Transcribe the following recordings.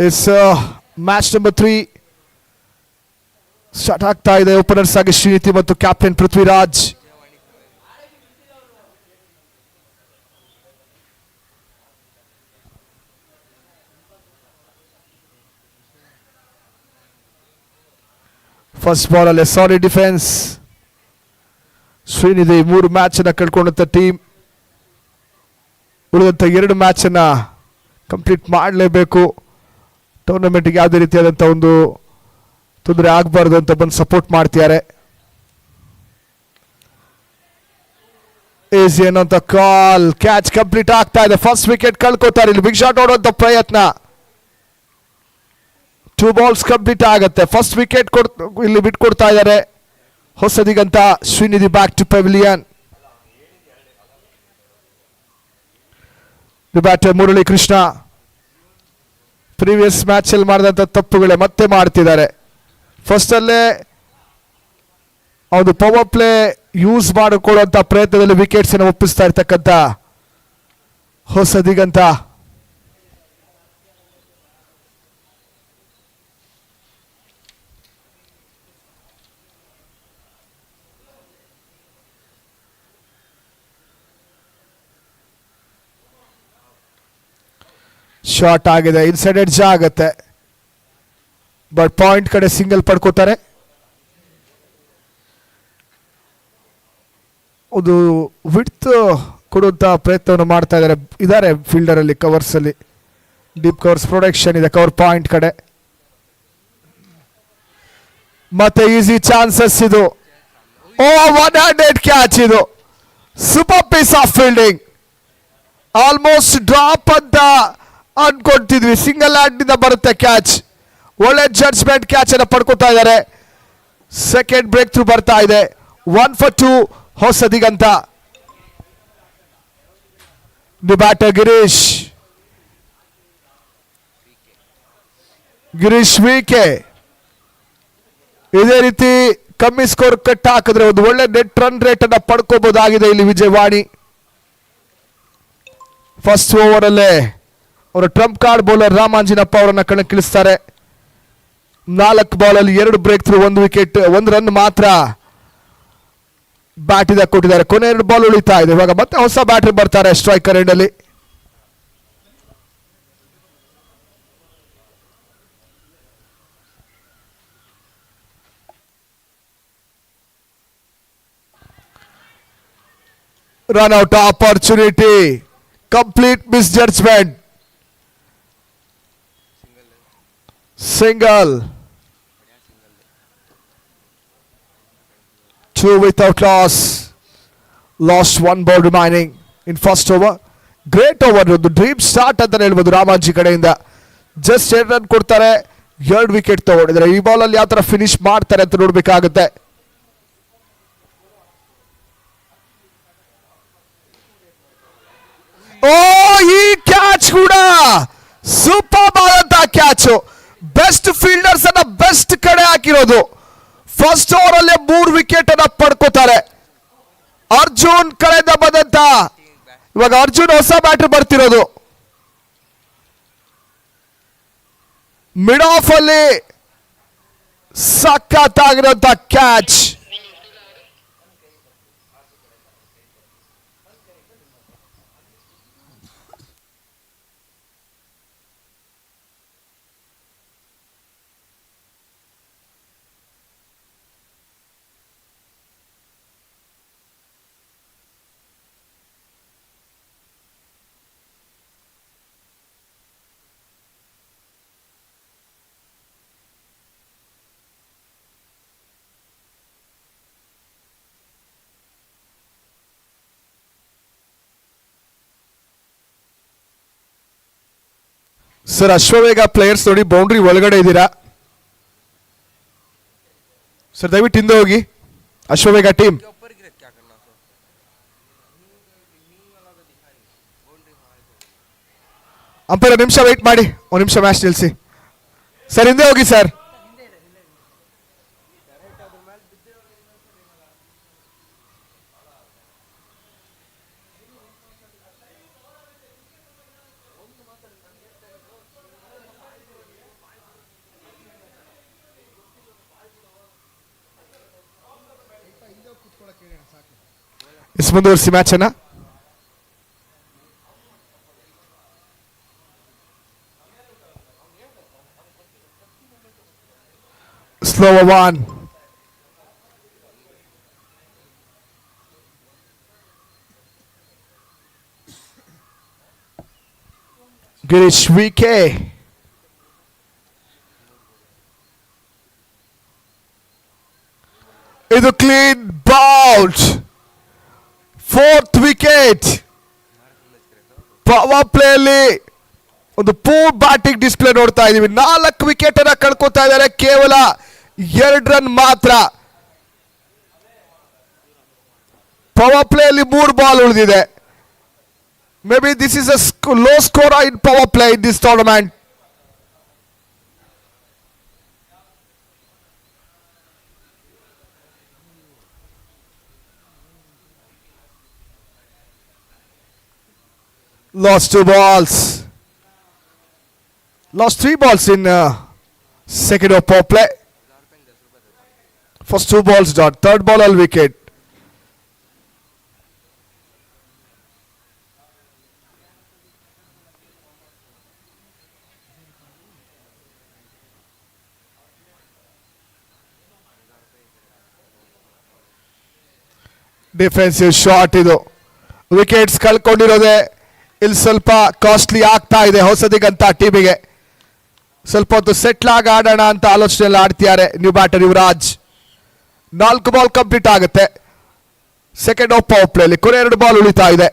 Is match number 3 start ಆಗ್ತಾ ಇದೆ. Openers ಆಗಿ ಶ್ರೀನಿಧಿ ಮತ್ತು ಕ್ಯಾಪ್ಟನ್ ಪೃಥ್ವಿರಾಜ್. ಫಸ್ಟ್ ಬಾಲ್ ಅಲ್ಲೇ ಸಾಲಿಡ್ ಡಿಫೆನ್ಸ್. ಶ್ರೀನಿಧಿ 3 ಮ್ಯಾಚ್ ಅನ್ನ ಕಳ್ಕೊಂಡಂತ ಟೀಮ್ ಉಳಿದಂತ 2 ಮ್ಯಾಚ್ ಅನ್ನ ಕಂಪ್ಲೀಟ್ ಮಾಡಲೇಬೇಕು. ಟೂರ್ನಮೆಂಟ್ಗೆ ಯಾವುದೇ ರೀತಿಯಾದಂಥ ಒಂದು ತೊಂದರೆ ಆಗಬಾರ್ದು ಅಂತ ಬಂದು ಸಪೋರ್ಟ್ ಮಾಡ್ತಿದ್ದಾರೆ. ಈಸಿ ಅನ್ನೋಂಥ ಕಾಲ್, ಕ್ಯಾಚ್ ಕಂಪ್ಲೀಟ್ ಆಗ್ತಾ ಇದೆ. ಫಸ್ಟ್ ವಿಕೆಟ್ ಕಳ್ಕೋತಾರೆ. ಇಲ್ಲಿ ಬಿಗ್ ಶಾಟ್ ಹೊಡುವಂತ ಪ್ರಯತ್ನ. 2 ಬಾಲ್ಸ್ ಕಂಪ್ಲೀಟ್ ಆಗುತ್ತೆ. ಫಸ್ಟ್ ವಿಕೆಟ್ ಇಲ್ಲಿ ಬಿಟ್ಕೊಡ್ತಾ ಇದ್ದಾರೆ Hosadiganta Srinidhi. Back to pavilion. Batter Murali Krishna previous match ಅಲ್ಲಿ ಮಾಡಿದಂಥ ತಪ್ಪುಗಳೇ ಮತ್ತೆ ಮಾಡ್ತಿದ್ದಾರೆ. ಫಸ್ಟ್ ಅಲ್ಲೇ ಒಂದು ಪವರ್ ಪ್ಲೇ ಯೂಸ್ ಮಾಡಿಕೊಳ್ಳುವಂತ ಪ್ರಯತ್ನದಲ್ಲಿ ವಿಕೆಟ್ಸ್ ಅನ್ನು ಒಪ್ಪಿಸ್ತಾ ಇರ್ತಕ್ಕಂಥ ಹೊಸದಿಗಂತ. ಶಾರ್ಟ್ ಆಗಿದೆ, ಇನ್ಸೈಡ್ ಎಡ್ಜ್ ಆಗುತ್ತೆ, ಬಟ್ ಪಾಯಿಂಟ್ ಕಡೆ ಸಿಂಗಲ್ ಪಡ್ಕೋತಾರೆ. ಒಂದು ವಿಡ್ತ್ ಕೊಡುವಂತ ಪ್ರಯತ್ನವನ್ನು ಮಾಡ್ತಾ ಇದ್ದಾರೆ ಫೀಲ್ಡರ್ ಅಲ್ಲಿ. ಕವರ್ಸ್ ಅಲ್ಲಿ ಡೀಪ್ ಕವರ್ಸ್ ಪ್ರೊಟೆಕ್ಷನ್ ಇದೆ ಕವರ್ ಪಾಯಿಂಟ್ ಕಡೆ. ಮತ್ತೆ ಈಸಿ ಚಾನ್ಸಸ್ ಇದು. ಓ, 100 ಕ್ಯಾಚ್ ಇದು. Super piece of fielding. Almost drop ಅಂತ ಅನ್ಕೊಂತಿದ್ವಿ. ಸಿಂಗಲ್ ಹ್ಯಾಂಡ್ ಇಂದ ಬರುತ್ತೆ ಕ್ಯಾಚ್. ಒಳ್ಳೆ ಜಡ್ಜ್ಮೆಂಟ್ ಕ್ಯಾಚ್ ಅನ್ನು ಪಡ್ಕೊತಾ ಇದ್ದಾರೆ. ಸೆಕೆಂಡ್ ಬ್ರೇಕ್ ಥ್ರೂ ಬರ್ತಾ ಇದೆ. 1 for 2 Hosadiganta. The batter Girish VK. ಇದೇ ರೀತಿ ಕಮ್ಮಿ ಸ್ಕೋರ್ ಕಟ್ ಹಾಕಿದ್ರೆ ಒಂದು ಒಳ್ಳೆ ನೆಟ್ ರನ್ ರೇಟ್ ಅನ್ನ ಪಡ್ಕೋಬಹುದಾಗಿದೆ ಇಲ್ಲಿ ವಿಜಯವಾಣಿ. ಫಸ್ಟ್ ಓವರ್ ಅಲ್ಲೇ ಅವರ ಟ್ರಂಪ್ ಕಾರ್ಡ್ ಬೌಲರ್ ರಾಮಾಂಜಿನಪ್ಪ ಅವರನ್ನ ಕಣಕ್ಕಿಳಿಸ್ತಾರೆ. 4 ಬಾಲಲ್ಲಿ 2 ಬ್ರೇಕ್ ಥ್ರೂ, 1 ವಿಕೆಟ್, 1 ರನ್ ಮಾತ್ರ ಬ್ಯಾಟ್ ಇದ ಕೊಟ್ಟಿದ್ದಾರೆ. ಕೊನೆ 2 ಬಾಲ್ ಉಳಿತಾ ಇದೆ. ಇವಾಗ ಮತ್ತೆ ಹೊಸ ಬ್ಯಾಟರ್ ಬರ್ತಾರೆ ಸ್ಟ್ರೈಕರ್ ಎಂಡ್ ಅಲ್ಲಿ. Run out opportunity, complete misjudgment. Single. 2 without loss. Lost 1 ball remaining in first over. Great over. ಒಂದು ಡ್ರೀಮ್ ಸ್ಟಾರ್ಟ್ ಅಂತ ಹೇಳ್ಬೋದು ರಾಮಾಂಜಿ ಕಡೆಯಿಂದ. ಜಸ್ಟ್ 2 ರನ್ ಕೊಡ್ತಾರೆ, 2 ವಿಕೆಟ್ ತಗೊಂಡಿದ್ದಾರೆ. ಈ ಬಾಲ್ ಅಲ್ಲಿ ಯಾವ ತರ ಫಿನಿಶ್ ಮಾಡ್ತಾರೆ ಅಂತ ನೋಡ್ಬೇಕಾಗುತ್ತೆ. ಓ, ಈ ಕ್ಯಾಚ್ ಕೂಡ ಸೂಪರ್ ಬಾಲ್ ಅಂತ ಕ್ಯಾಚ್. ಬೆಸ್ಟ್ ಫೀಲ್ಡರ್ಸ್ ಅನ್ನ ಬೆಸ್ಟ್ ಕಡೆ ಹಾಕಿರೋದು. ಫಸ್ಟ್ ಓವರ್ ಅಲ್ಲೇ 3 ವಿಕೆಟ್ ಅನ್ನ ಪಡ್ಕೋತಾರೆ. ಅರ್ಜುನ್ ಕಡೆಯಿಂದ ಬಂದಂತ, ಇವಾಗ ಅರ್ಜುನ್ ಹೊಸ ಬ್ಯಾಟರ್ ಬರ್ತಿರೋದು. ಮಿಡ್ ಆಫ್ ಅಲ್ಲಿ ಸಖತ್ತಾಗಿರೋಂತ ಕ್ಯಾಚ್. ಸರ್, ಅಶ್ವವೇಗ ಪ್ಲೇಯರ್ಸ್ ನೋಡಿ ಬೌಂಡ್ರಿ ಒಳಗಡೆ ಇದ್ದೀರಾ ಸರ್, ದಯವಿಟ್ಟು ಹಿಂದೆ ಹೋಗಿ. ಅಶ್ವವೇಗ ಟೀಮ್ ಅಂಪೈರ್ ನಿಮಿಷ ವೆಯ್ಟ್ ಮಾಡಿ, 1 ನಿಮಿಷ ಮ್ಯಾಚ್ ನಿಲ್ಲಿಸಿ ಸರ್. ಹಿಂದೆ ಹೋಗಿ ಸರ್. ಎಸ್ ಮುಂದುವರಿಸಿ ಮ್ಯಾಚ್ ಅನ್ನ. Slower one. Girish VK. ಇದು clean bowled. 4th wicket. Power play ಅಲ್ಲಿ ಒಂದು ಪೂರ್ ಬ್ಯಾಟಿಂಗ್ ಡಿಸ್ಪ್ಲೇ ನೋಡ್ತಾ ಇದೀವಿ. 4 ವಿಕೆಟ್ ಅನ್ನ ಕಳ್ಕೊತಾ ಇದ್ದಾರೆ, ಕೇವಲ 2 ರನ್ ಮಾತ್ರ. ಪವರ್ ಪ್ಲೇ ಅಲ್ಲಿ 3 ಬಾಲ್ ಉಳಿದಿದೆ. May be this is a low score in power play in this tournament. Lost 2 balls. Lost 3 balls in second of power play. First 2 balls dot. Third ball all wicket. Defensive shot ಇದು. Wickets ಕಳ್ಕೊಂಡಿರೋದೆ ಇಲ್ಲಿ ಸ್ವಲ್ಪ costly ಆಗ್ತಾ ಇದೆ ಹೊಸದಿಗಂತ ಟೀಮಿಗೆ. ಸ್ವಲ್ಪ ಹೊತ್ತು settle ಆಗಿ ಆಡೋಣ ಅಂತ ಆಲೋಚನೆಯಲ್ಲಿ ಆಡ್ತಿದ್ದಾರೆ new batter Yuvraj. 4 ball complete ಆಗುತ್ತೆ ಸೆಕೆಂಡ್ ಆಫ್ ಪವರ್ ಪ್ಲೇ ಅಲ್ಲಿ. ಕೊನೆ 2 ಬಾಲ್ ಉಳಿತಾ ಇದೆ.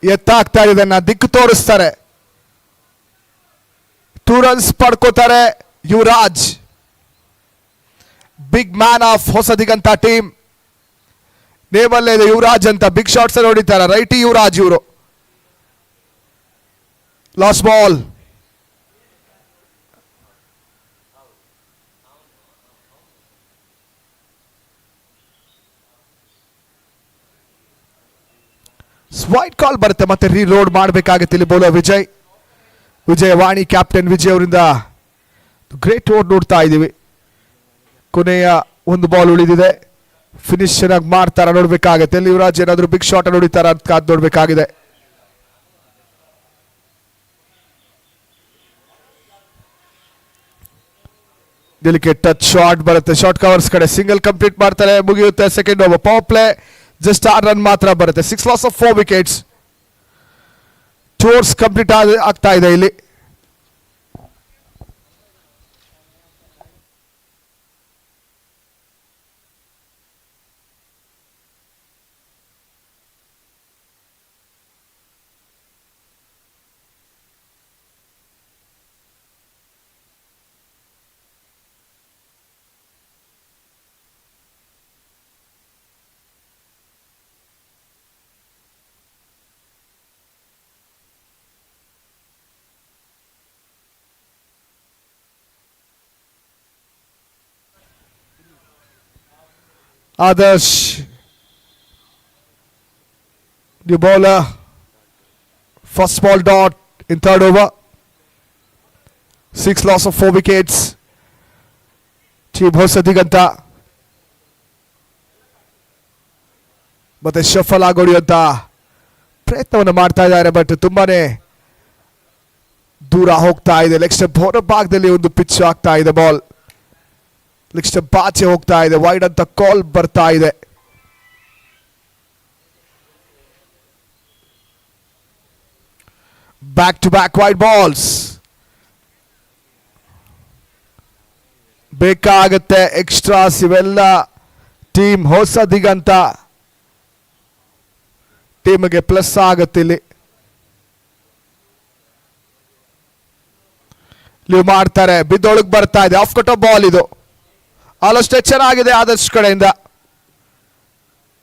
ಎತ್ತಾಗ್ತಾ ಇದನ್ನ ದಿಕ್ಕು ತೋರಿಸ್ತಾರೆ. 2 runs ಪಡ್ಕೋತಾರೆ Yuvraj. Big man of Hosadiganta team. ನೇಮಲ್ಲೇ ಇದೆ ಯುವರಾಜ್ ಅಂತ. ಬಿಗ್ ಶಾಟ್ಸ್ ಹೊಡಿತಾರೆ. ರೈಟಿ ಯುವರಾಜ್ ಇವರು. Last ball. ವೈಟ್ ಕಾಲ್ ಬರುತ್ತೆ, ಮತ್ತೆ ರೀಲೋಡ್ ಮಾಡಬೇಕಾಗುತ್ತೆ ಇಲ್ಲಿ ಬೌಲರ್ ವಿಜಯ್. ವಿಜಯವಾಣಿ ಕ್ಯಾಪ್ಟನ್ ವಿಜಯ್ ಅವರಿಂದ ಗ್ರೇಟ್ ಓವರ್ ನೋಡ್ತಾ ಇದ್ದೀವಿ. ಕೊನೆಯ 1 ಬಾಲ್ ಉಳಿದಿದೆ. ಫಿನಿಶ್ ಚೆನ್ನಾಗಿ ಮಾಡ್ತಾರ ನೋಡ್ಬೇಕಾಗುತ್ತೆ. ಇಲ್ಲಿ ಯುವರಾಜ್ ಏನಾದ್ರು ಬಿಗ್ ಶಾಟ್ ನೋಡಿತಾರ ಅಂತ ಕಾದ್ ನೋಡ್ಬೇಕಾಗಿದೆ. ಡೆಲಿಕೇಟ್ ಟಚ್ ಶಾಟ್ ಬರುತ್ತೆ. ಶಾರ್ಟ್ ಕವರ್ಸ್ ಕಡೆ ಸಿಂಗಲ್ ಕಂಪ್ಲೀಟ್ ಮಾಡ್ತಾರೆ, ಮುಗಿಯುತ್ತೆ second over. Power play just 6 run ಮಾತ್ರ ಬರುತ್ತೆ. 6 loss of 4 wickets. 2 overs complete ಆಗ್ತಾ ಇದೆ ಇಲ್ಲಿ. Adarsh, the bowler. First ball dot in third over. 6 loss of 4 wickets. Team Hosadiganta ಮತ್ತೆ ಶಫಲ್ ಆಗೋಡಿಯುವಂತ ಪ್ರಯತ್ನವನ್ನು ಮಾಡ್ತಾ ಇದ್ದಾರೆ. ಬಟ್ ತುಂಬಾನೇ ದೂರ ಹೋಗ್ತಾ ಇದೆ. ಲೆಗ್ ಸ್ಟಂಪ್ ಹೊರ ಭಾಗದಲ್ಲಿ ಒಂದು ಪಿಚ್ ಆಗ್ತಾ ಇದೆ. ಬಾಲ್ ಲೆಗ್ ಸ್ಟಂಪ್ ಆಚೆ ಹೋಗ್ತಾ ಇದೆ. ವೈಡ್ ಅಂತ ಕಾಲ್ ಬರ್ತಾ ಇದೆ. Back to back wide balls ಬೇಕಾಗತ್ತೆ. ಎಕ್ಸ್ಟ್ರಾಸ್ ಇವೆಲ್ಲ ಟೀಮ್ ಹೊಸದಿಗಂತ ಟೀಮ್ಗೆ ಪ್ಲಸ್ ಆಗುತ್ತೆ. ಇಲ್ಲಿ ಲೀವ್ ಮಾಡ್ತಾರೆ. ಬಿದ್ದೊಳಗೆ ಬರ್ತಾ ಇದೆ. ಆಫ್ ಕಟ್ ಬಾಲ್ ಇದು. ಆಲೋಚನೆ ಚೆನ್ನಾಗಿದೆ ಆದರ್ಶ್ ಕಡೆಯಿಂದ.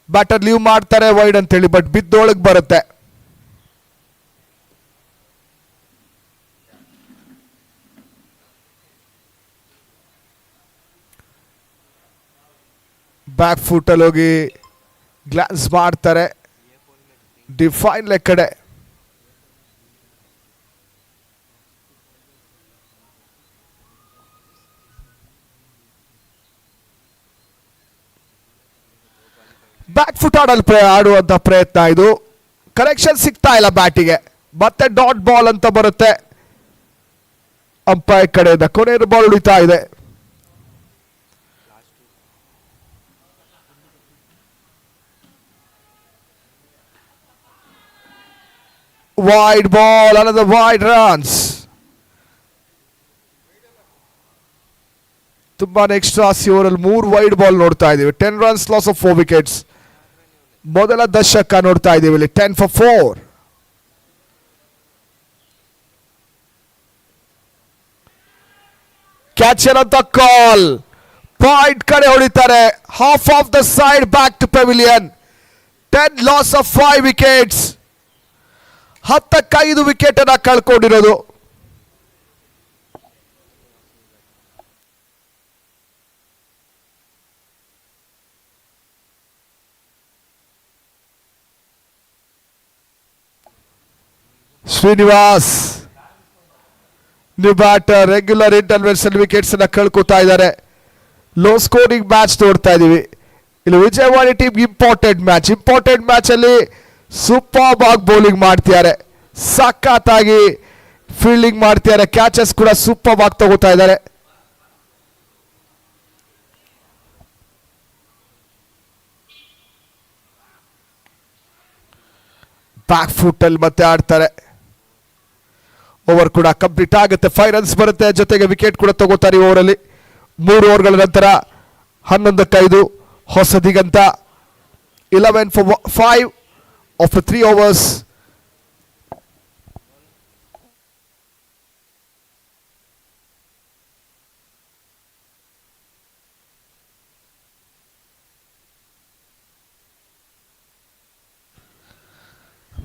ಬ್ಯಾಟರ್ ಲೀವ್ ಮಾಡ್ತಾರೆ ವೈಡ್ ಅಂತೇಳಿ, ಬಟ್ ಬಿದ್ದೊಳಗೆ ಬರುತ್ತೆ. ಬ್ಯಾಕ್ ಫುಟ್ ಅಲ್ಲಿ ಹೋಗಿ ಗ್ಲಾನ್ಸ್ ಮಾಡ್ತಾರೆ. ಡಿಫೈನ್ ಲೆಗ್ ಕಡೆ. ಬ್ಯಾಕ್ ಫುಟ್ ಆಡುವಂತ ಪ್ರಯತ್ನ ಇದು. ಕರೆಕ್ಷನ್ ಸಿಗ್ತಾ ಇಲ್ಲ ಬ್ಯಾಟಿಗೆ. ಮತ್ತೆ ಡಾಟ್ ಬಾಲ್ ಅಂತ ಬರುತ್ತೆ ಅಂಪೈರ್ ಕಡೆಯಿಂದ. ಕೊನೆಯ ಬಾಲ್ ಉಳಿತಾ ಇದೆ. Wide ball, another wide runs. ತುಂಬಾನೇ ಎಕ್ಸ್ಟ್ರಾಸ್ ಓವರಲ್ಲಿ 3 ವೈಡ್ ಬಾಲ್ ನೋಡ್ತಾ ಇದೀವಿ. 10 runs loss of 4 wickets. ಮೊದಲ ದಶಕ ನೋಡ್ತಾ ಇದೀವಿ ಇಲ್ಲಿ 10 for 4. ಕ್ಯಾಚರ್ ಅಂತ ಕಾಲ್. ಪಾಯಿಂಟ್ ಕಡೆ ಹೊಡಿತಾರೆ. Half of the side back to pavilion. 10 loss of 5 wickets. 10ಕ್ಕೆ 5 ವಿಕೆಟ್ ಅನ್ನ ಕಳ್ಕೊಂಡಿರೋದು. Srinivas new batter. Regular intervals ಅಲ್ಲಿ ವಿಕೆಟ್ಸ್ ಅನ್ನ ಕಳ್ಕೊತಾ ಇದ್ದಾರೆ. ಲೋ ಸ್ಕೋರಿಂಗ್ ಮ್ಯಾಚ್ ನೋಡ್ತಾ ಇದೀವಿ ಇಲ್ಲಿ. ವಿಜಯವಾಡ ಟೀಮ್ ಇಂಪಾರ್ಟೆಂಟ್ ಮ್ಯಾಚ್ ಅಲ್ಲಿ ಸೂಪರ್ ಆಗಿ ಬೌಲಿಂಗ್ ಮಾಡ್ತಿದ್ದಾರೆ. ಸಖತ್ತಾಗಿ ಫೀಲ್ಡಿಂಗ್ ಮಾಡ್ತಿದ್ದಾರೆ. ಕ್ಯಾಚಸ್ ಕೂಡ ಸೂಪರ್ ಆಗಿ ತಗೋತಾ ಇದ್ದಾರೆ. ಬ್ಯಾಕ್ ಫುಟ್ ಅಲ್ಲಿ ಮತ್ತೆ ಆಡ್ತಾರೆ. ಓವರ್ ಕೂಡ ಕಂಪ್ಲೀಟ್ ಆಗುತ್ತೆ. 5 runs ಬರುತ್ತೆ. ಜೊತೆಗೆ ವಿಕೆಟ್ ಕೂಡ ತಗೋತಾರೆ ಈ ಓವರಲ್ಲಿ. 3 ಓವರ್ಗಳ ನಂತರ 11ಕ್ಕೆ 5 ಹೊಸ ದಿಗಂತ. 11 for 5 after 3 overs.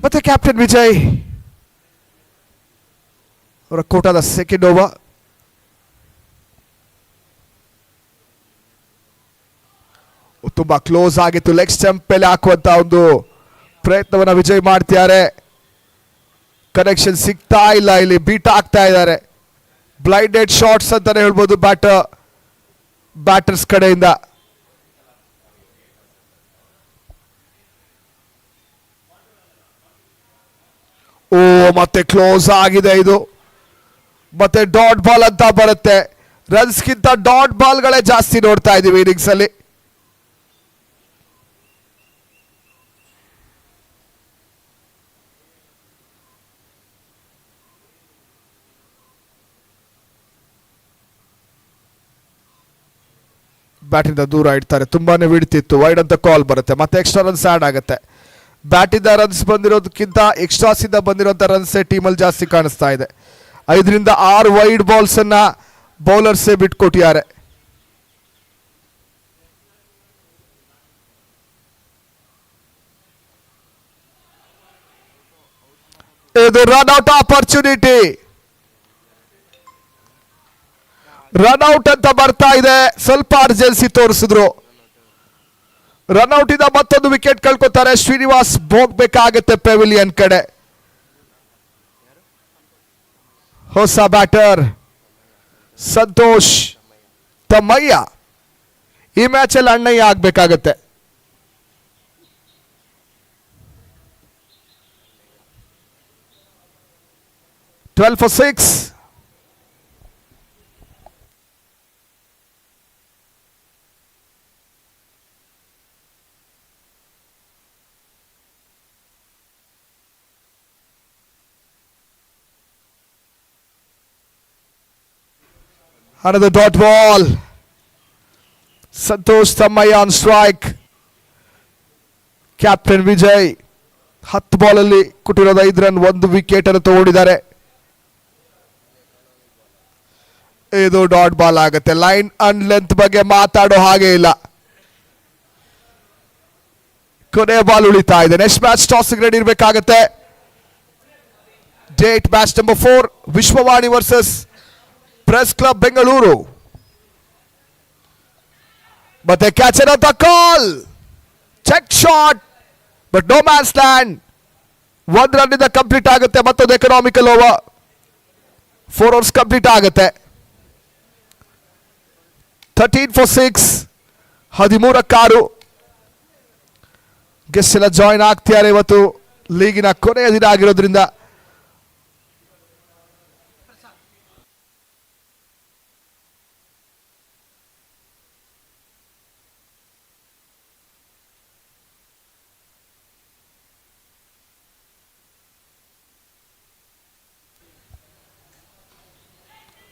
ಮತ್ತೆ ಕ್ಯಾಪ್ಟನ್ ವಿಜಯ್ ಅವರ ಕೋಟಾದ ಸೆಕೆಂಡ್ ಓವರ್. ತುಂಬಾ ಕ್ಲೋಸ್ ಆಗಿತ್ತು. ಲೆಗ್ ಸ್ಟಂಪ್ ಮೇಲೆ ಹಾಕುವಂತ ಒಂದು ಪ್ರಯತ್ನವನ್ನ ವಿಜಯ್ ಮಾಡ್ತಿದ್ದಾರೆ. ಕನೆಕ್ಷನ್ ಸಿಗ್ತಾ ಇಲ್ಲ. ಇಲ್ಲಿ ಬೀಟ್ ಆಗ್ತಾ ಇದ್ದಾರೆ. ಬ್ಲೈಂಡೆಡ್ ಶಾಟ್ಸ್ ಅಂತಾನೆ ಹೇಳ್ಬೋದು ಬ್ಯಾಟರ್ಸ್ ಕಡೆಯಿಂದ. ಓ ಮತ್ತೆ ಕ್ಲೋಸ್ ಆಗಿದೆ ಇದು. ಮತ್ತೆ ಡಾಟ್ ಬಾಲ್ ಅಂತ ಬರುತ್ತೆ. ರನ್ಸ್ಗಿಂತ ಡಾಟ್ ಬಾಲ್ಗಳೇ ಜಾಸ್ತಿ ನೋಡ್ತಾ ಇದೀವಿ ಇನ್ನಿಂಗ್ಸ್ ಅಲ್ಲಿ. ಬ್ಯಾಟಿಂದ ದೂರ ಇಡ್ತಾರೆ. ತುಂಬಾನೇ ವಿಡ್ತಿತ್ತು. ವೈಡ್ ಅಂತ ಕಾಲ್ ಬರುತ್ತೆ. ಮತ್ತೆ ಎಕ್ಸ್ಟ್ರಾ ರನ್ಸ್ ಆಡ್ ಆಗುತ್ತೆ. ಬ್ಯಾಟಿಂದ ರನ್ಸ್ ಬಂದಿರೋದಕ್ಕಿಂತ ಎಕ್ಸ್ಟ್ರಾಸ್ ಇಂದ ಬಂದಿರುವಂತ ರನ್ಸ್ ಟೀಮಲ್ಲಿ ಜಾಸ್ತಿ ಕಾಣಿಸ್ತಾ ಇದೆ. 5 ರಿಂದ 6 ವೈಡ್ ಬಾಲ್ಸ್ ಅನ್ನ ಬೌಲರ್ಸೇ ಬಿಟ್ಕೊಟ್ಟಿದ್ದಾರೆ. ಇದು run out opportunity. Run out ಅಂತ ಬರ್ತಾ ಇದೆ. ಸ್ವಲ್ಪ ಅರ್ಜೆನ್ಸಿ ತೋರಿಸಿದ್ರು. ರನ್ಔಟ್ ಇಂದ ಮತ್ತೊಂದು ವಿಕೆಟ್ ಕಳ್ಕೊತಾರೆ. ಶ್ರೀನಿವಾಸ್ ಹೋಗ್ಬೇಕಾಗತ್ತೆ ಪೆವಿಲಿಯನ್ ಕಡೆ. ಹೊಸ ಬ್ಯಾಟರ್ ಸಂತೋಷ್ ತಮ್ಮಯ್ಯ ಈ ಮ್ಯಾಚ್ ಅಲ್ಲಿ ಅಣ್ಣಯ್ಯ ಆಗ್ಬೇಕಾಗತ್ತೆ. Twelve for 6. Another dot ball. Santosh Thammaiya on strike. Captain Vijay 10 ball ಅಲ್ಲಿ ಕೊಟ್ಟಿರೋದು 5 ರನ್, 1 ವಿಕೆಟ್ ಅನ್ನು ತಗೊಂಡಿದ್ದಾರೆ. ಇದು ಡಾಟ್ ಬಾಲ್ ಆಗುತ್ತೆ. ಲೈನ್ ಅಂಡ್ ಲೆಂತ್ ಬಗ್ಗೆ ಮಾತಾಡೋ ಹಾಗೆ ಇಲ್ಲ. ಕೊನೆಯ ಬಾಲ್ ಉಳಿತಾ ಇದೆ. ನೆಕ್ಸ್ಟ್ ಮ್ಯಾಚ್ ಟಾಸ್ ರೆಡಿ ಇರಬೇಕಾಗತ್ತೆ. Date match number 4 Vishwavani versus press club Bengaluru. ಮತ್ತೆ ಕ್ಯಾಚರ್ ಅಂತ call. Check shot but no man stand. 1 run ಇಂದ ಕಂಪ್ಲೀಟ್ ಆಗುತ್ತೆ. ಮತ್ತೊಂದು ಎಕನಾಮಿಕಲ್ ಓವರ್. 4 overs ಕಂಪ್ಲೀಟ್ ಆಗುತ್ತೆ. 13 for 6. 13ಕ್ಕೆ 6. ಗೆಸ್ಟ್ ಎಲ್ಲ ಜಾಯಿನ್ ಆಗ್ತಿದ್ದಾರೆ. ಇವತ್ತು ಲೀಗಿನ ಕೊನೆಯ ದಿನ ಆಗಿರೋದ್ರಿಂದ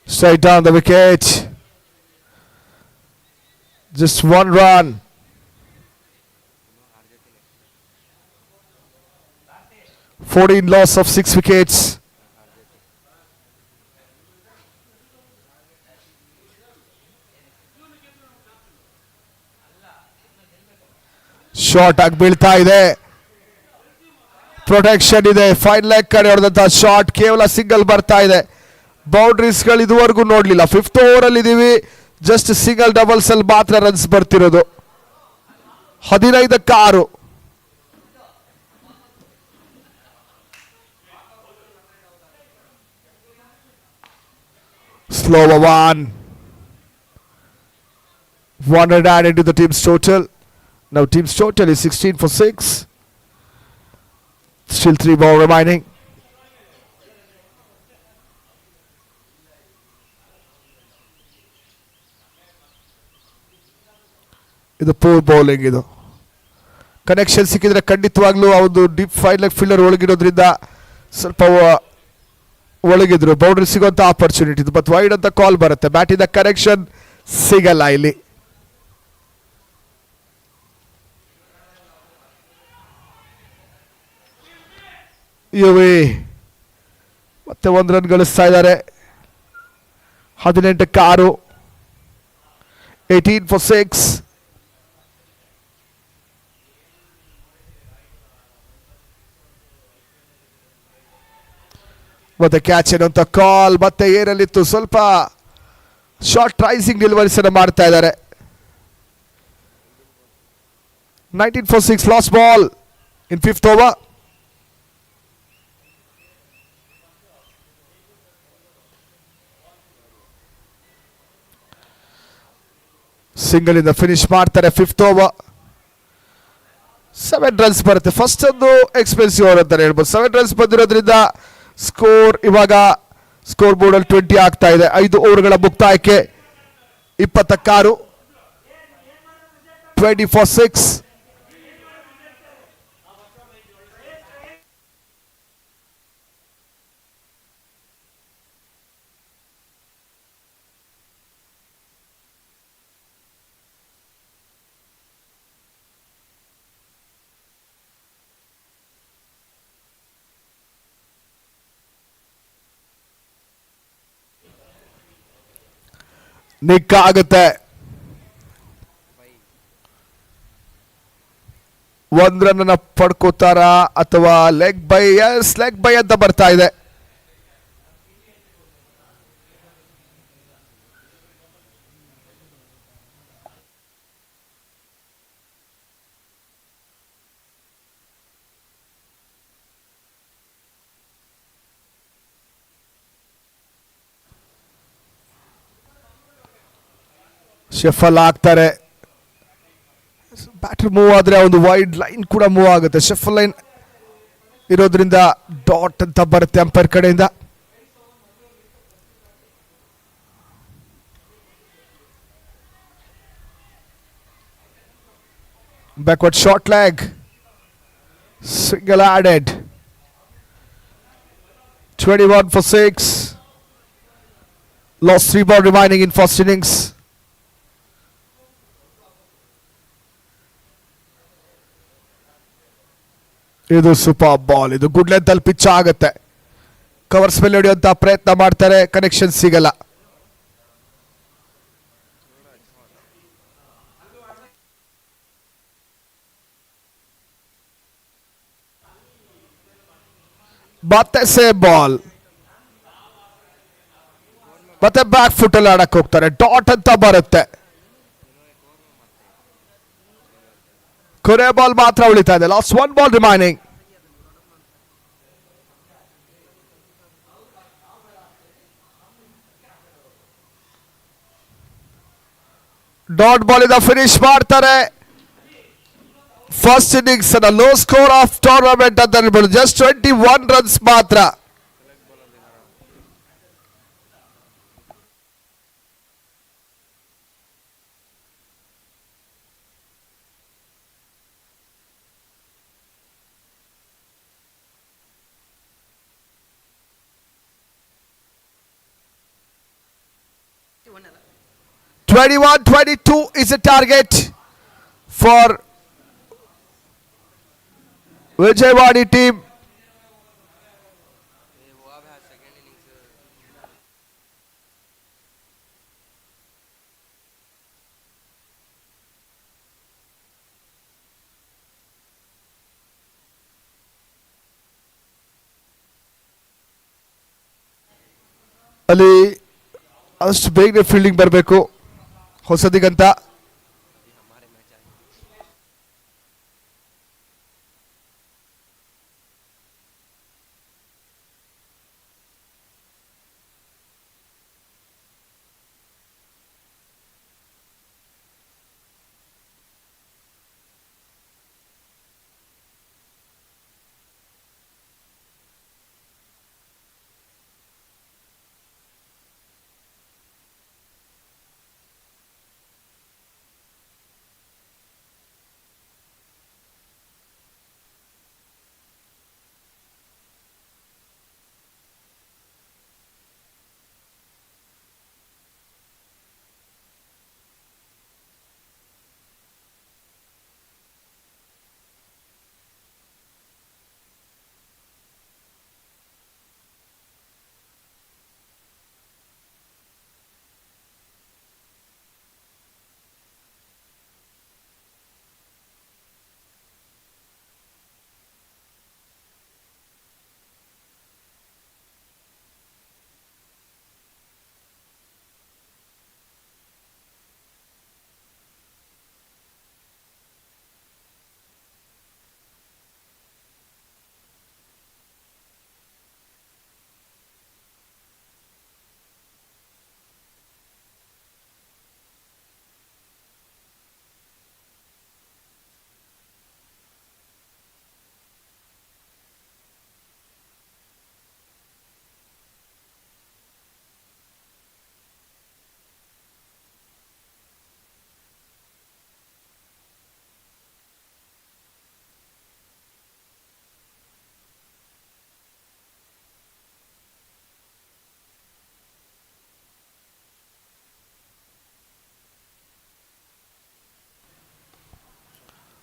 straight down the wicket. Just one run. Loss of 6 wickets. Short ಆಗಿ ಬೀಳ್ತಾ ಇದೆ. ಪ್ರೊಟೆಕ್ಷನ್ ಇದೆ. ಫೈನ್ ಲೆಗ್ ಕಡೆ ಹೊಡೆದಂತಹ ಶಾರ್ಟ್ ಕೇವಲ ಸಿಂಗಲ್ ಬರ್ತಾ ಇದೆ. ಬೌಂಡ್ರೀಸ್ಗಳು ಇದುವರೆಗೂ ನೋಡ್ಲಿಲ್ಲ. 5th ಓವರ್ ಅಲ್ಲಿ ಇದೀವಿ. ಜಸ್ಟ್ ಸಿಂಗಲ್ ಡಬಲ್ಸ್ ಅಲ್ಲಿ ಮಾತ್ರ runs ಬರ್ತಿರೋದು. 15ಕ್ಕೆ 6. Slow one. 1 added to the team's total. Now team's total is 16 for 6. Still 3 more remaining. ಇದು ಪೂರ್ ಬೌಲಿಂಗ್. ಇದು ಕನೆಕ್ಷನ್ ಸಿಕ್ಕಿದ್ರೆ ಖಂಡಿತವಾಗ್ಲೂ ಒಂದು ಡೀಪ್ ಫೈನ್ ಲೆಗ್ ಫೀಲ್ಡರ್ ಒಳಗಿರೋದ್ರಿಂದ ಸ್ವಲ್ಪ ಒಳಗಿದ್ರು ಬೌಂಡ್ರಿ ಸಿಗೋಂಥ ಆಪರ್ಚುನಿಟಿ ಇದು. ಬಟ್ ವೈಡ್ ಅಂತ ಕಾಲ್ ಬರುತ್ತೆ. ಬ್ಯಾಟಿಂದ ಕನೆಕ್ಷನ್ ಸಿಗಲ್ಲ ಇಲ್ಲಿ. ಮತ್ತೆ 1 ರನ್ ಗಳಿಸ್ತಾ ಇದ್ದಾರೆ. 18ಕ್ಕೆ 6. 18 for 6. ಮತ್ತೆ ಕ್ಯಾಚ್ ಅನ್ನುವಂಥ ಕಾಲ್. ಮತ್ತೆ ಏರಲ್ಲಿತ್ತು. ಸ್ವಲ್ಪ ಶಾರ್ಟ್ ರೈಸಿಂಗ್ ಡೆಲಿವರೀಸ್ ಅನ್ನು ಮಾಡ್ತಾ ಇದ್ದಾರೆ. 19 for 6 last ball in 5th over. Single ಇಂದ ಫಿನಿಶ್ ಮಾಡ್ತಾರೆ 5th ಓವರ್. 7 ರನ್ಸ್ ಬರುತ್ತೆ. ಫಸ್ಟ್ ಒಂದು ಎಕ್ಸ್ಪೆನ್ಸಿವ್ ಓವರ್ ಅಂತಾನೆ ಹೇಳ್ಬೋದು. 7 ರನ್ಸ್ ಬಂದಿರೋದ್ರಿಂದ ಸ್ಕೋರ್ ಇವಾಗ ಸ್ಕೋರ್ ಬೋರ್ಡ್ ಅಲ್ಲಿ 20 ಆಗ್ತಾ ಇದೆ. 5 ಓವರ್ಗಳ ಮುಕ್ತಾಯಕ್ಕೆ 20ಕ್ಕೆ 6. 20 for 6. ನಿಕ್ಕ ಆಗುತ್ತೆ. 1 ರನ್ ಅನ್ನ ಪಡ್ಕೋತಾರ ಅಥವಾ leg bye? Yes, leg bye ಅಂತ ಬರ್ತಾ ಇದೆ. ಶಫಲ್ ಆಗ್ತಾರೆ. ಬ್ಯಾಟರ್ ಮೂವ್ ಆದ್ರೆ ಒಂದು ವೈಡ್ ಲೈನ್ ಕೂಡ ಮೂವ್ ಆಗುತ್ತೆ. ಶಫಲ್ ಲೈನ್ ಇರೋದ್ರಿಂದ ಡಾಟ್ ಅಂತ ಬರುತ್ತೆ ಅಂಪೈರ್ ಕಡೆಯಿಂದ. Backward short leg single added. 21 for 6. Lost 3 ball remaining in first innings. ಇದು ಸೂಪರ್ ಬಾಲ್. ಇದು ಗುಡ್ ಲೆಂತ್ ಅಲ್ಲಿ ಪಿಚ್ ಆಗುತ್ತೆ. ಕವರ್ಸ್ ಮೇಲೆ ಹೊಡೆಯುವಂತ ಪ್ರಯತ್ನ ಮಾಡ್ತಾರೆ. ಕನೆಕ್ಷನ್ ಸಿಗಲ್ಲ. ಮತ್ತೆ ಸೇಮ್ ಬಾಲ್. ಮತ್ತೆ ಬ್ಯಾಕ್ ಫುಟ್ ಅಲ್ಲಿ ಆಡಕ್ ಹೋಗ್ತಾರೆ. ಡಾಟ್ ಅಂತ ಬರುತ್ತೆ. ಕೊನೆ ಬಾಲ್ ಮಾತ್ರ ಉಳಿತಾ ಇದೆ. Last 1 ball remaining. Dot ball ಇಂದ ಫಿನಿಶ್ ಮಾಡ್ತಾರೆ. ಫಸ್ಟ್ ಇನ್ನಿಂಗ್ಸ್ ಅನ್ನ ಲೋ ಸ್ಕೋರ್ ಆಫ್ ಟೂರ್ನಮೆಂಟ್ ಅಂತ ಹೇಳ್ಬೋದು. ಜಸ್ಟ್ 21 ರನ್ಸ್ ಮಾತ್ರ. One. 21-22 is a target for Vijayawadi team. वो अब है सेकंड इनिंग्स ಅಲ್ಲಿ ಅಷ್ಟು ಬೇಗನೆ ಫೀಲ್ಡಿಂಗ್ ಬರಬೇಕು ಹೊಸದಿಗಂತ. अभी हमारे मैच आएंगे.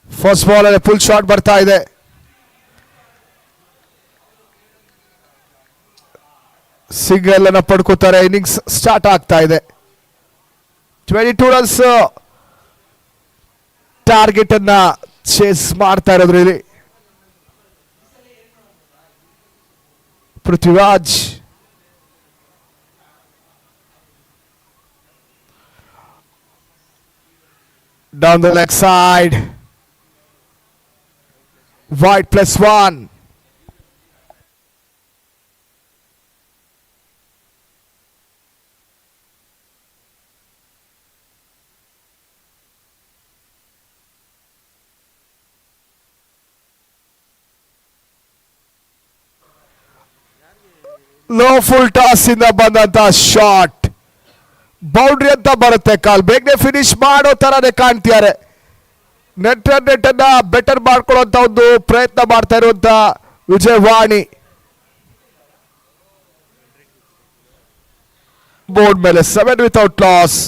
ಫಸ್ಟ್ ಬಾಲ್ ಅಲ್ಲಿ ಫುಲ್ ಶಾಟ್ ಬರ್ತಾ ಇದೆ. ಸಿಂಗಲ್ ಅನ್ನ ಪಡ್ಕೋತಾರೆ. ಇನ್ನಿಂಗ್ಸ್ ಸ್ಟಾರ್ಟ್ ಆಗ್ತಾ ಇದೆ. 22 ರನ್ಸ್ ಟಾರ್ಗೆಟ್ ಅನ್ನ ಚೇಸ್ ಮಾಡ್ತಾ ಇರೋದ್ರು ಇಲ್ಲಿ Prithviraj. Down the leg side, wide +1. Low full toss ಇಂದ ಬಂದಂತ ಶಾಟ್ ಬೌಂಡ್ರಿ ಅಂತ ಬರುತ್ತೆ. ಕಾಲ್ ಬೇಗನೆ ಫಿನಿಶ್ ಮಾಡೋ ತರಾನೇ ಕಾಣ್ತಿದ್ದಾರೆ. ನೆಟ್ ಅನ್ನ ಬೆಟರ್ ಮಾಡ್ಕೊಳ್ಳುವಂತ ಒಂದು ಪ್ರಯತ್ನ ಮಾಡ್ತಾ ಇರುವಂತ ವಿಜಯವಾಣಿ. ಬೋರ್ಡ್ ಮೇಲೆ 7 ವಿತೌಟ್ ಲಾಸ್.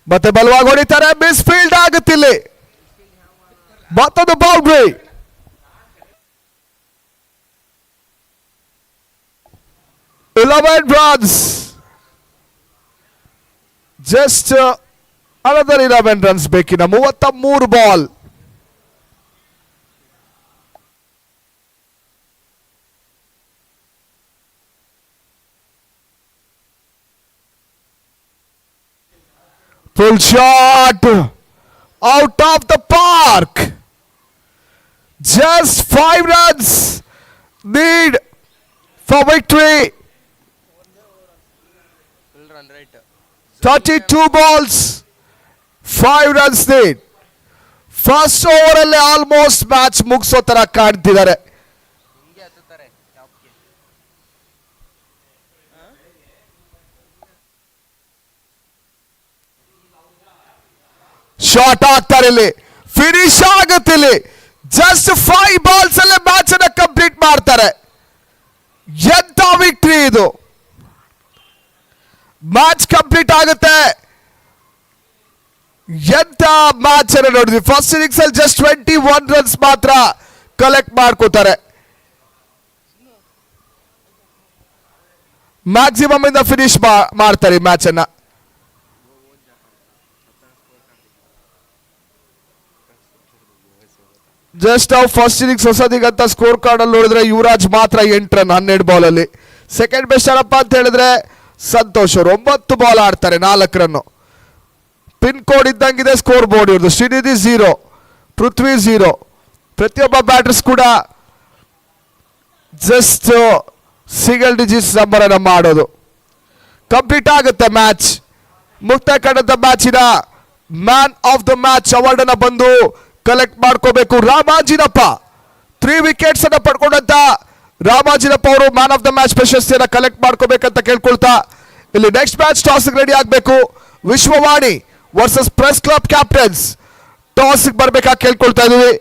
ಮತ್ತೆ ಬಲವಾಗಿ ಹೊಡಿತಾರೆ. ಮಿಸ್ ಫೀಲ್ಡ್ ಆಗುತ್ತಿಲ್ಲಿ. ಮತ್ತೊಂದು boundary. runs. Just another 11 runs ಬೇಕಿನ 33 ball. Full shot out of the park. Just 5 runs need for victory. 32 balls, 5 runs need. First over ಅಲ್ಲೇ ಆಲ್ಮೋಸ್ಟ್ ಮ್ಯಾಚ್ ಮುಗಿಸೋ ತರ ಕಾಣ್ತಿದ್ದಾರೆ. ಹಿಂಗೆ ಹತ್ತುತ್ತಾರೆ ಟಾಪ್ಗೆ. ಶಾರ್ಟ್ ಆಗ್ತಾರೆ ಇಲ್ಲಿ, ಫಿನಿಶ್ ಆಗುತ್ತೆ ಇಲ್ಲಿ. ಜಸ್ಟ್ 5 ಬಾಲ್ಸ್ ಅಲ್ಲೇ ಮ್ಯಾಚ್ ಅನ್ನ ಕಂಪ್ಲೀಟ್ ಮಾಡ್ತಾರೆ. ಎಂತ ವಿಕ್ಟ್ರಿ ಇದು. ಮ್ಯಾಚ್ ಕಂಪ್ಲೀಟ್ ಆಗುತ್ತೆ. ಎಂತ ಮ್ಯಾಚ್ ಅನ್ನು ನೋಡಿದ್ವಿ. ಫಸ್ಟ್ ಇನ್ನಿಂಗ್ಸ್ ಅಲ್ಲಿ ಜಸ್ಟ್ 21 ರನ್ಸ್ ಮಾತ್ರ ಕಲೆಕ್ಟ್ ಮಾಡ್ಕೋತಾರೆ. ಮ್ಯಾಕ್ಸಿಮಮ್ ಇಂದ ಫಿನಿಶ್ ಮಾಡ್ತಾರೆ ಈ ಮ್ಯಾಚ್ ಅನ್ನ. ಜಸ್ಟ್ ನಾವು first innings Hosadiganta score card ಅಲ್ಲಿ ನೋಡಿದ್ರೆ ಯುವರಾಜ್ ಮಾತ್ರ 8 ರನ್ 12 ಬಾಲ್ ಅಲ್ಲಿ. ಸೆಕೆಂಡ್ ಬೆಸ್ಟ್ ಯಾರಪ್ಪ ಅಂತ ಹೇಳಿದ್ರೆ ಸಂತೋಷ್ ಅವರು 9 ಬಾಲ್ ಆಡ್ತಾರೆ 4 ರನ್. ಪಿನ್ ಕೋಡ್ ಇದ್ದಂಗಿದೆ ಸ್ಕೋರ್ ಬೋರ್ಡ್ ಇವ್ರದ್ದು. ಶ್ರೀನಿಧಿ 0, ಪೃಥ್ವಿ 0. ಪ್ರತಿಯೊಬ್ಬ ಬ್ಯಾಟರ್ಸ್ ಕೂಡ ಜಸ್ಟ್ ಸಿಂಗಲ್ ಡಿಜಿಟ್ಸ್ ನಂಬರ್ ಅನ್ನ ಮಾಡೋದು. ಕಂಪ್ಲೀಟ್ ಆಗುತ್ತೆ ಮ್ಯಾಚ್. ಮುಕ್ತಾಯ ಕಂಡಂತ ಮ್ಯಾಚಿನ man of the match award ಅನ್ನ ಬಂದು ಕಲೆಕ್ಟ್ ಮಾಡ್ಕೋಬೇಕು ರಾಮಾಜಿನಪ್ಪ. 3 ವಿಕೆಟ್ಸ್ ಅನ್ನ ಪಡ್ಕೊಂಡಂತ ರಾಮಾಜಿನಪ್ಪ ಅವರು ಮ್ಯಾನ್ ಆಫ್ ದ ಮ್ಯಾಚ್ ಪ್ರಶಸ್ತಿಯನ್ನ ಕಲೆಕ್ಟ್ ಮಾಡ್ಕೋಬೇಕಂತ ಕೇಳ್ಕೊಳ್ತಾ, ಇಲ್ಲಿ ನೆಕ್ಸ್ಟ್ ಮ್ಯಾಚ್ ಟಾಸ್ ರೆಡಿ ಆಗಬೇಕು. Vishwavani versus press club captains toss ಬರ್ಬೇಕಾಗಿ ಕೇಳ್ಕೊಳ್ತಾ ಇದೀವಿ.